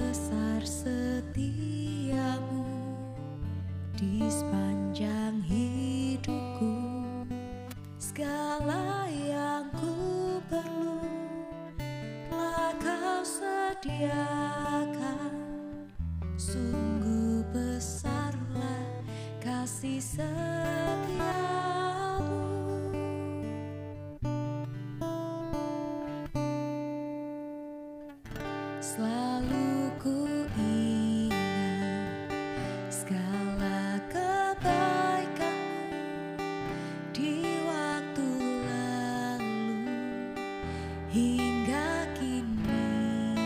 besar setiamu di sepanjang hidupku. Segala yang ku perlu telah kau sediakan. Sungguh besarlah kasih setiamu. Selalu ku ingat segala kebaikanmu di waktu lalu hingga kini.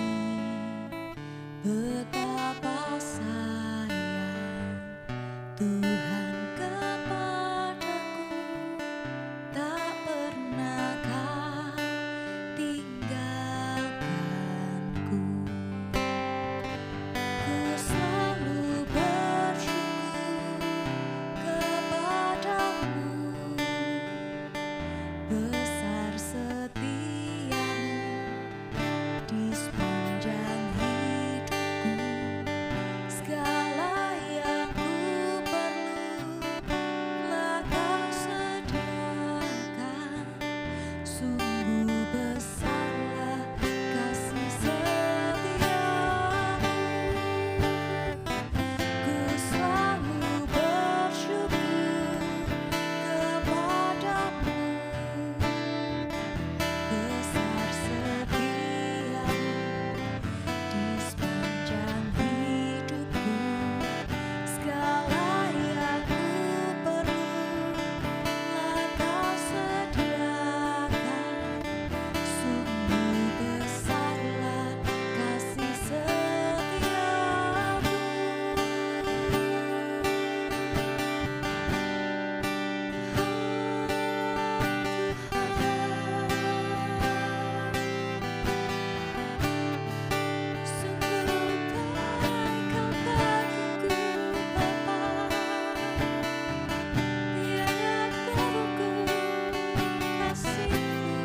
Betapa sayang Tuhan kepadaku, tak pernah kau tinggalkanku. Ku selalu bersyukur kepadamu, besar setiamu di sepanjang hidupku. Segala yang ku perlu telah kau sediakan. Sungguh besarlah kasih setiamu. Ku selalu bersyukur kepadamu, besar setiamu di sepanjang hidupku. Segala yang ku perlu telah kau sediakan. Sungguh besarlah kasih setiamu. Sungguh baik kau bagiku, Bapa. Tiada terukur kasih-Mu,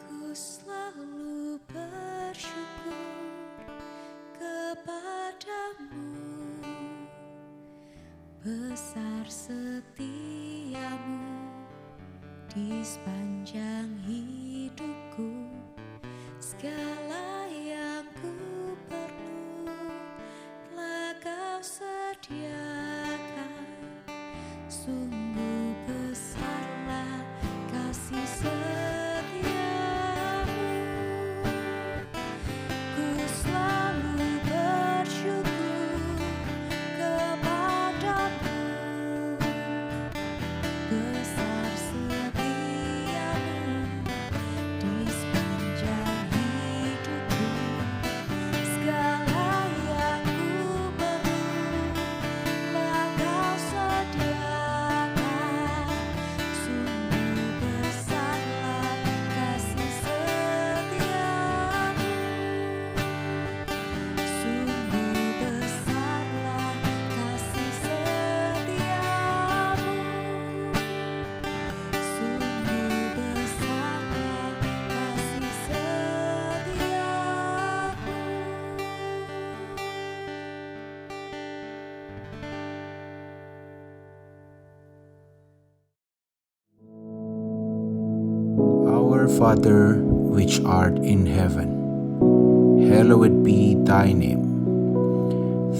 ku selalu bersyukur kepadamu, besar setiamu di sepanjang hidupku. Segala yang ku perlu telah kau sediakan. Sungguh besarlah kasih setiamu. Ku selalu bersyukur kepadamu, besar setiamu di Our Father, which art in heaven, hallowed be thy name.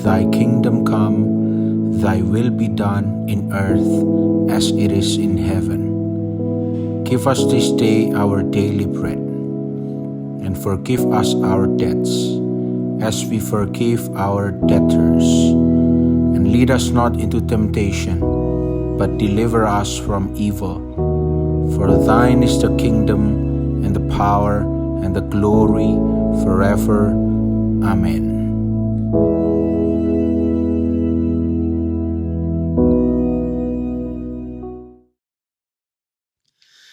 Thy kingdom come, thy will be done in earth as it is in heaven. Give us this day our daily bread, and forgive us our debts, as we forgive our debtors. And lead us not into temptation, but deliver us from evil. For thine is the kingdom, and the power, and the glory, forever. Amen.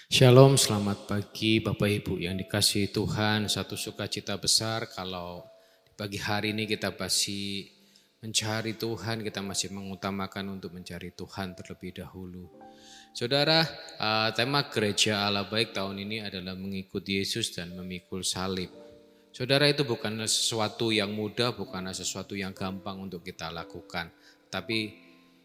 Shalom, selamat pagi Bapak Ibu yang dikasihi Tuhan. Satu sukacita besar kalau di pagi hari ini kita masih mencari Tuhan, kita masih mengutamakan untuk mencari Tuhan terlebih dahulu. Saudara, tema Gereja Allah Baik tahun ini adalah mengikuti Yesus dan memikul salib. Saudara, itu bukan sesuatu yang mudah, bukan sesuatu yang gampang untuk kita lakukan. Tapi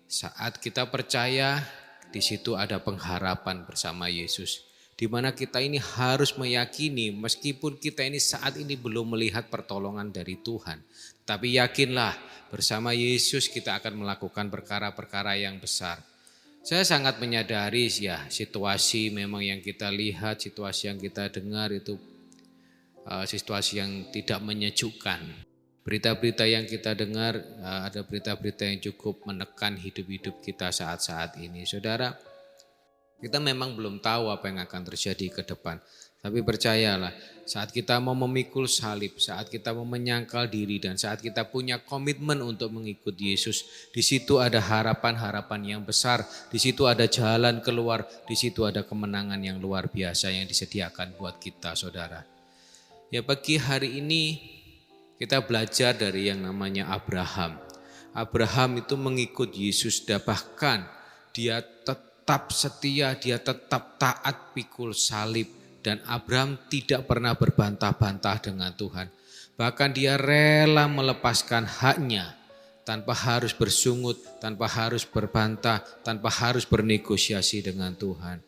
saat kita percaya, di situ ada pengharapan bersama Yesus. Di mana kita ini harus meyakini meskipun kita ini saat ini belum melihat pertolongan dari Tuhan. Tapi yakinlah bersama Yesus kita akan melakukan perkara-perkara yang besar. Saya sangat menyadari ya situasi memang yang kita lihat, situasi yang kita dengar itu situasi yang tidak menyejukkan. Berita-berita yang kita dengar, ada berita-berita yang cukup menekan hidup-hidup kita saat-saat ini. Saudara, kita memang belum tahu apa yang akan terjadi ke depan. Tapi percayalah, saat kita mau memikul salib, saat kita mau menyangkal diri, dan saat kita punya komitmen untuk mengikuti Yesus, di situ ada harapan-harapan yang besar, di situ ada jalan keluar, di situ ada kemenangan yang luar biasa yang disediakan buat kita, saudara. Ya, pagi hari ini kita belajar dari yang namanya Abraham. Abraham itu mengikut Yesus, bahkan dia tetap setia, dia tetap taat pikul salib. Dan Abraham tidak pernah berbantah-bantah dengan Tuhan. Bahkan dia rela melepaskan haknya tanpa harus bersungut, tanpa harus berbantah, tanpa harus bernegosiasi dengan Tuhan.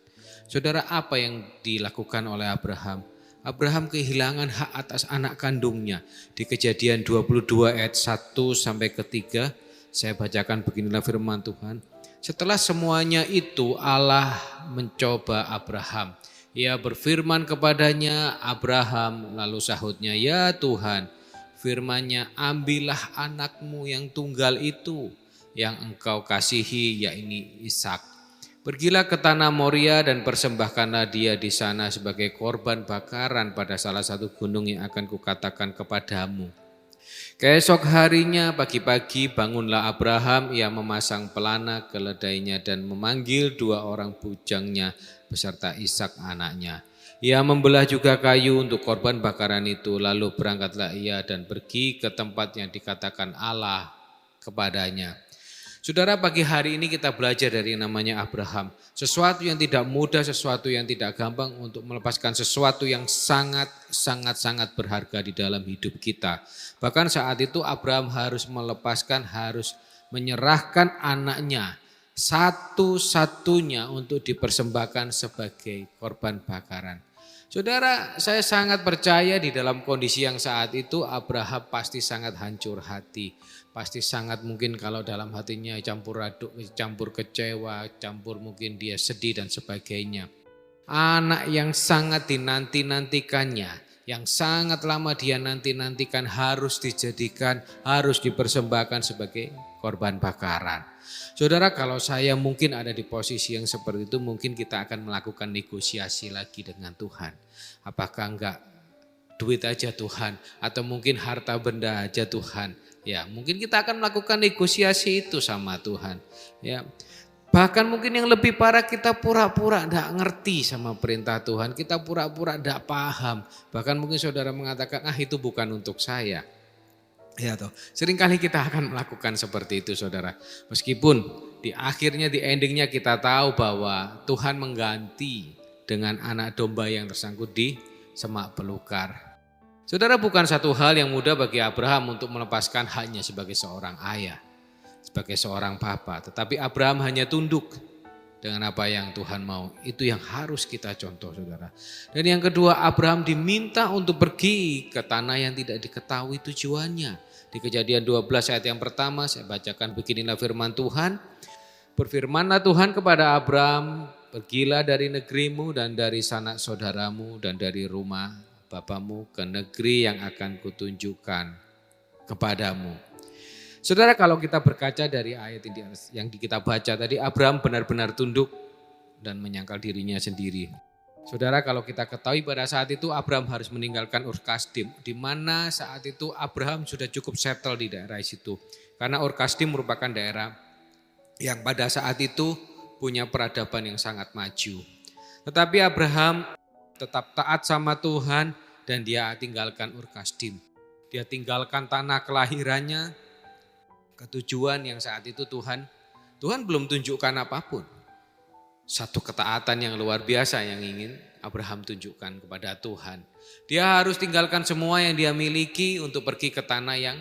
Saudara, apa yang dilakukan oleh Abraham? Abraham kehilangan hak atas anak kandungnya. Di Kejadian 22 ayat 1 sampai ke 3, saya bacakan beginilah firman Tuhan. Setelah semuanya itu Allah mencoba Abraham. Ia berfirman kepadanya, Abraham, lalu sahutnya, ya Tuhan, firman-Nya, ambillah anakmu yang tunggal itu, yang engkau kasihi, yakni Ishak. Pergilah ke tanah Moria dan persembahkanlah dia di sana sebagai korban bakaran pada salah satu gunung yang akan kukatakan kepadamu. Keesok harinya pagi-pagi bangunlah Abraham, ia memasang pelana keledainya dan memanggil 2 orang bujangnya beserta Ishak anaknya. Ia membelah juga kayu untuk korban bakaran itu, lalu berangkatlah ia dan pergi ke tempat yang dikatakan Allah kepadanya. Saudara, pagi hari ini kita belajar dari yang namanya Abraham. Sesuatu yang tidak mudah, sesuatu yang tidak gampang untuk melepaskan sesuatu yang sangat berharga di dalam hidup kita. Bahkan saat itu Abraham harus melepaskan, harus menyerahkan anaknya satu-satunya untuk dipersembahkan sebagai korban bakaran. Saudara, saya sangat percaya di dalam kondisi yang saat itu Abraham pasti sangat hancur hati. Pasti sangat mungkin kalau dalam hatinya campur aduk, campur kecewa, campur mungkin dia sedih dan sebagainya. Anak yang sangat dinanti-nantikannya, yang sangat lama dia nanti-nantikan harus dijadikan, harus dipersembahkan sebagai korban bakaran. Saudara, kalau saya mungkin ada di posisi yang seperti itu, mungkin kita akan melakukan negosiasi lagi dengan Tuhan. Apakah enggak duit aja Tuhan, atau mungkin harta benda aja Tuhan. Ya, mungkin kita akan melakukan negosiasi itu sama Tuhan. Ya, bahkan mungkin yang lebih parah, kita pura-pura enggak ngerti sama perintah Tuhan, kita pura-pura enggak paham. Bahkan mungkin saudara mengatakan, itu bukan untuk saya. Ya toh, seringkali kita akan melakukan seperti itu saudara. Meskipun di akhirnya, di endingnya kita tahu bahwa Tuhan mengganti dengan anak domba yang tersangkut di semak belukar. Saudara, bukan satu hal yang mudah bagi Abraham untuk melepaskan haknya sebagai seorang ayah, sebagai seorang bapa. Tetapi Abraham hanya tunduk. dengan apa yang Tuhan mau. Itu yang harus kita contoh, saudara. Dan yang kedua, Abraham diminta untuk pergi ke tanah yang tidak diketahui tujuannya. Di Kejadian 12 ayat yang pertama saya bacakan, beginilah firman Tuhan. Berfirmanlah Tuhan kepada Abraham, pergilah dari negerimu dan dari sanak saudaramu dan dari rumah bapamu ke negeri yang akan kutunjukkan kepadamu. Saudara, kalau kita berkaca dari ayat ini yang kita baca tadi, Abraham benar-benar tunduk dan menyangkal dirinya sendiri. Saudara, kalau kita ketahui pada saat itu Abraham harus meninggalkan Ur Kasdim, di mana saat itu Abraham sudah cukup settle di daerah situ. Karena Ur Kasdim merupakan daerah yang pada saat itu punya peradaban yang sangat maju. Tetapi Abraham tetap taat sama Tuhan dan dia tinggalkan Ur Kasdim. Dia tinggalkan tanah kelahirannya, ketujuan yang saat itu Tuhan belum tunjukkan apapun. Satu ketaatan yang luar biasa yang ingin Abraham tunjukkan kepada Tuhan. Dia harus tinggalkan semua yang dia miliki untuk pergi ke tanah yang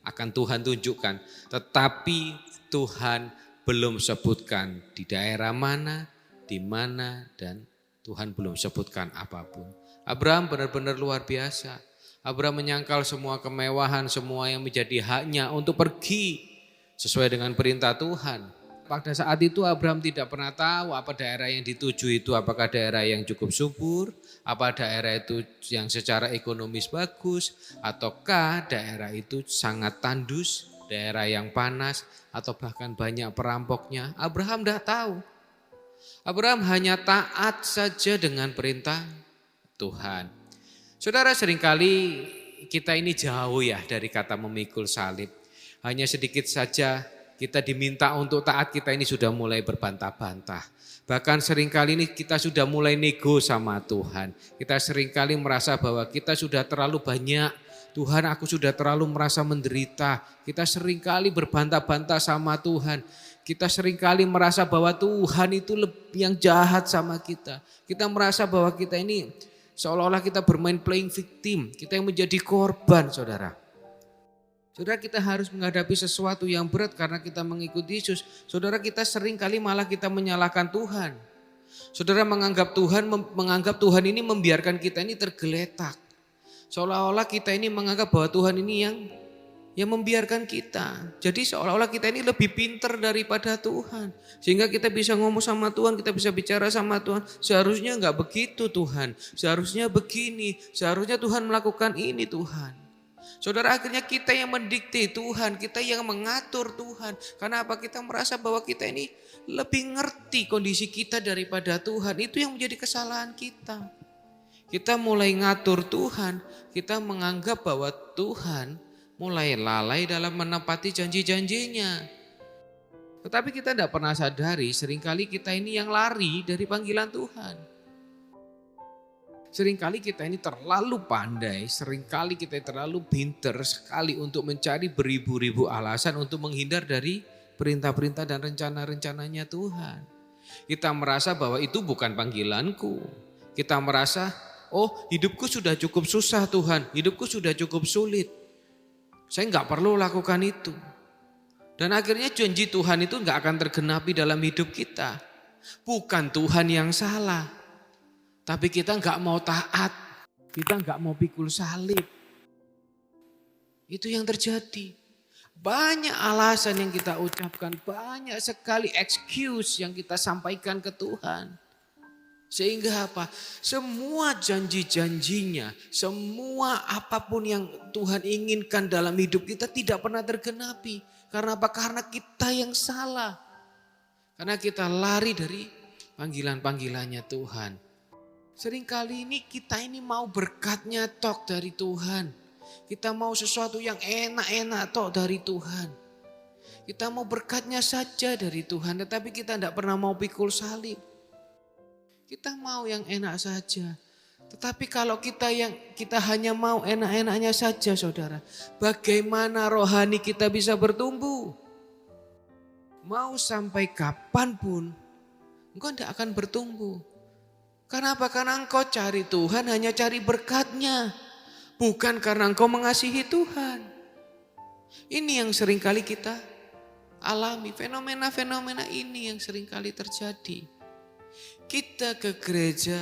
akan Tuhan tunjukkan. Tetapi Tuhan belum sebutkan di daerah mana, di mana, dan Tuhan belum sebutkan apapun. Abraham benar-benar luar biasa. Abraham menyangkal semua kemewahan, semua yang menjadi haknya untuk pergi sesuai dengan perintah Tuhan. Pada saat itu Abraham tidak pernah tahu apa daerah yang dituju itu, apakah daerah yang cukup subur, apa daerah itu yang secara ekonomis bagus, ataukah daerah itu sangat tandus, daerah yang panas, atau bahkan banyak perampoknya. Abraham tidak tahu. Abraham hanya taat saja dengan perintah Tuhan. Saudara, seringkali kita ini jauh ya dari kata memikul salib. Hanya sedikit saja kita diminta untuk taat, kita ini sudah mulai berbantah-bantah. Bahkan seringkali ini kita sudah mulai nego sama Tuhan. Kita seringkali merasa bahwa kita sudah terlalu banyak. Tuhan, aku sudah terlalu merasa menderita. Kita seringkali berbantah-bantah sama Tuhan. Kita seringkali merasa bahwa Tuhan itu yang jahat sama kita. Kita merasa bahwa kita ini seolah-olah kita bermain playing victim, kita yang menjadi korban, saudara. Saudara, kita harus menghadapi sesuatu yang berat karena kita mengikuti Yesus. Saudara, kita seringkali malah kita menyalahkan Tuhan. Saudara, menganggap Tuhan ini membiarkan kita ini tergeletak. Seolah-olah kita ini menganggap bahwa Tuhan ini yang membiarkan kita. Jadi seolah-olah kita ini lebih pintar daripada Tuhan. Sehingga kita bisa ngomong sama Tuhan, kita bisa bicara sama Tuhan. Seharusnya enggak begitu Tuhan, seharusnya begini, seharusnya Tuhan melakukan ini Tuhan. Saudara, akhirnya kita yang mendikte Tuhan, kita yang mengatur Tuhan. Karena apa? Kita merasa bahwa kita ini lebih ngerti kondisi kita daripada Tuhan. Itu yang menjadi kesalahan kita. Kita mulai ngatur Tuhan, kita menganggap bahwa Tuhan mulai lalai dalam menepati janji-janjinya. Tetapi kita tidak pernah sadari seringkali kita ini yang lari dari panggilan Tuhan. Seringkali kita ini terlalu pandai, seringkali kita terlalu pinter sekali untuk mencari beribu-ribu alasan untuk menghindar dari perintah-perintah dan rencana-rencananya Tuhan. Kita merasa bahwa itu bukan panggilanku. Kita merasa, oh hidupku sudah cukup susah Tuhan, hidupku sudah cukup sulit. Saya nggak perlu lakukan itu. Dan akhirnya janji Tuhan itu nggak akan tergenapi dalam hidup kita. Bukan Tuhan yang salah. Tapi kita nggak mau taat. Kita nggak mau pikul salib. Itu yang terjadi. Banyak alasan yang kita ucapkan. Banyak sekali excuse yang kita sampaikan ke Tuhan. Sehingga apa? Semua janji-janjinya, semua apapun yang Tuhan inginkan dalam hidup kita tidak pernah tergenapi. Karena apa? Karena kita yang salah. Karena kita lari dari panggilan-panggilannya Tuhan. Seringkali ini kita ini mau berkatnya tok dari Tuhan. Kita mau sesuatu yang enak-enak tok dari Tuhan. Kita mau berkatnya saja dari Tuhan, tetapi kita tidak pernah mau pikul salib. Kita mau yang enak saja. Tetapi kalau kita hanya mau enak-enaknya saja, saudara, bagaimana rohani kita bisa bertumbuh? Mau sampai kapanpun, engkau tidak akan bertumbuh. Karena apa? Karena engkau cari Tuhan hanya cari berkatnya. Bukan karena engkau mengasihi Tuhan. Ini yang seringkali kita alami fenomena-fenomena ini yang seringkali terjadi. Kita ke gereja,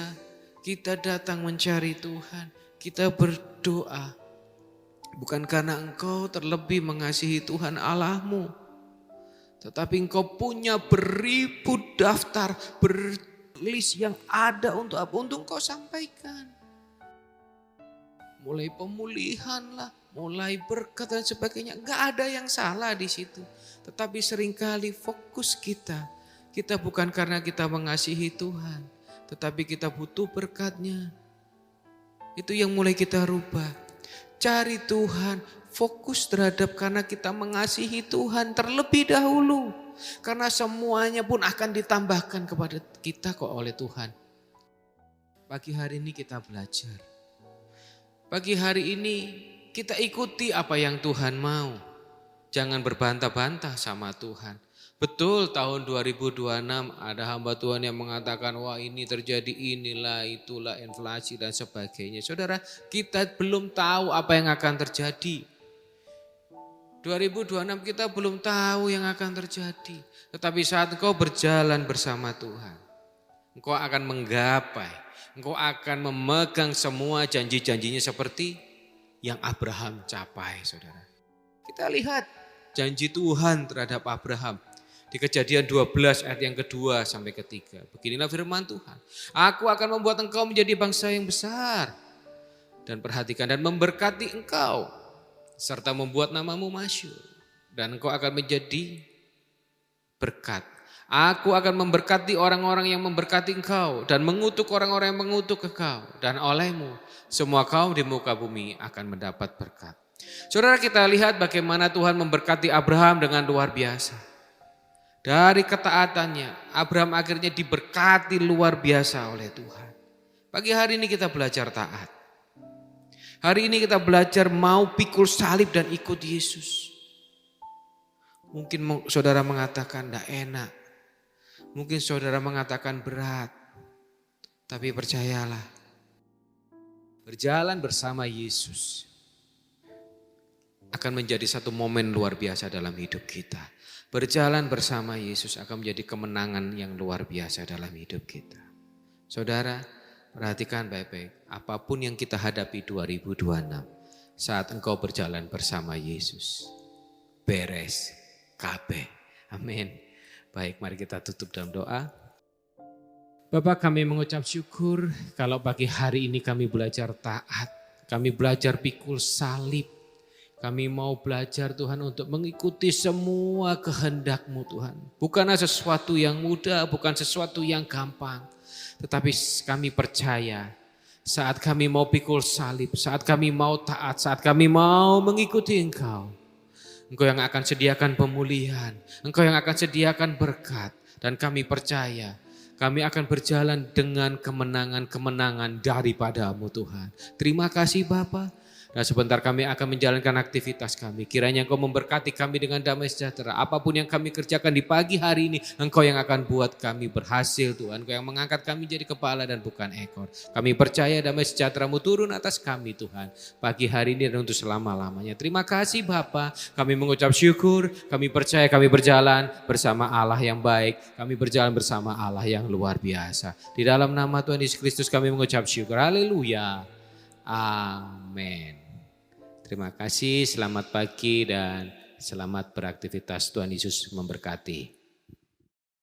kita datang mencari Tuhan, kita berdoa. Bukan karena engkau terlebih mengasihi Tuhan Allahmu, tetapi engkau punya beribu daftar, berlist yang ada untuk apa? Untuk engkau sampaikan. Mulai pemulihan lah, mulai berkat dan sebagainya. Enggak ada yang salah di situ. Tetapi seringkali fokus kita bukan karena kita mengasihi Tuhan, tetapi kita butuh berkatnya. Itu yang mulai kita rubah. Cari Tuhan, fokus terhadap karena kita mengasihi Tuhan terlebih dahulu. Karena semuanya pun akan ditambahkan kepada kita kok oleh Tuhan. Pagi hari ini kita belajar. Pagi hari ini kita ikuti apa yang Tuhan mau. Jangan berbantah-bantah sama Tuhan. Betul tahun 2026 ada hamba Tuhan yang mengatakan wah ini terjadi inilah itulah inflasi dan sebagainya. Saudara, kita belum tahu apa yang akan terjadi. 2026 kita belum tahu yang akan terjadi. Tetapi saat engkau berjalan bersama Tuhan, engkau akan menggapai. Engkau akan memegang semua janji-janjinya seperti yang Abraham capai, saudara. Kita lihat janji Tuhan terhadap Abraham. Di Kejadian 12 ayat yang kedua sampai ketiga. Beginilah firman Tuhan. Aku akan membuat engkau menjadi bangsa yang besar. Dan perhatikan dan memberkati engkau. Serta membuat namamu masyhur. Dan engkau akan menjadi berkat. Aku akan memberkati orang-orang yang memberkati engkau dan mengutuk orang-orang yang mengutuk engkau. Dan olehmu semua kaum di muka bumi akan mendapat berkat. Saudara, kita lihat bagaimana Tuhan memberkati Abraham dengan luar biasa. Dari ketaatannya Abraham akhirnya diberkati luar biasa oleh Tuhan. Pagi hari ini kita belajar taat. Hari ini kita belajar mau pikul salib dan ikut Yesus. Mungkin saudara mengatakan tidak enak. Mungkin saudara mengatakan berat, tapi percayalah, berjalan bersama Yesus akan menjadi satu momen luar biasa dalam hidup kita. Berjalan bersama Yesus akan menjadi kemenangan yang luar biasa dalam hidup kita. Saudara, perhatikan baik-baik, apapun yang kita hadapi 2026, saat engkau berjalan bersama Yesus, beres, kabeh. Amin. Baik, mari kita tutup dalam doa. Bapak, kami mengucap syukur kalau pagi hari ini kami belajar taat. Kami belajar pikul salib. Kami mau belajar Tuhan untuk mengikuti semua kehendak-Mu Tuhan. Bukanlah sesuatu yang mudah, bukan sesuatu yang gampang. Tetapi kami percaya saat kami mau pikul salib, saat kami mau taat, saat kami mau mengikuti Engkau. Engkau yang akan sediakan pemulihan, Engkau yang akan sediakan berkat. Dan kami percaya kami akan berjalan dengan kemenangan-kemenangan daripada-Mu Tuhan. Terima kasih Bapa. Dan sebentar kami akan menjalankan aktivitas kami. Kiranya Engkau memberkati kami dengan damai sejahtera. Apapun yang kami kerjakan di pagi hari ini, Engkau yang akan buat kami berhasil Tuhan. Engkau yang mengangkat kami jadi kepala dan bukan ekor. Kami percaya damai sejahtera-Mu turun atas kami Tuhan. Pagi hari ini dan untuk selama-lamanya. Terima kasih Bapa. Kami mengucap syukur. Kami percaya kami berjalan bersama Allah yang baik. Kami berjalan bersama Allah yang luar biasa. Di dalam nama Tuhan Yesus Kristus kami mengucap syukur. Haleluya. Amin. Terima kasih, selamat pagi dan selamat beraktivitas. Tuhan Yesus memberkati.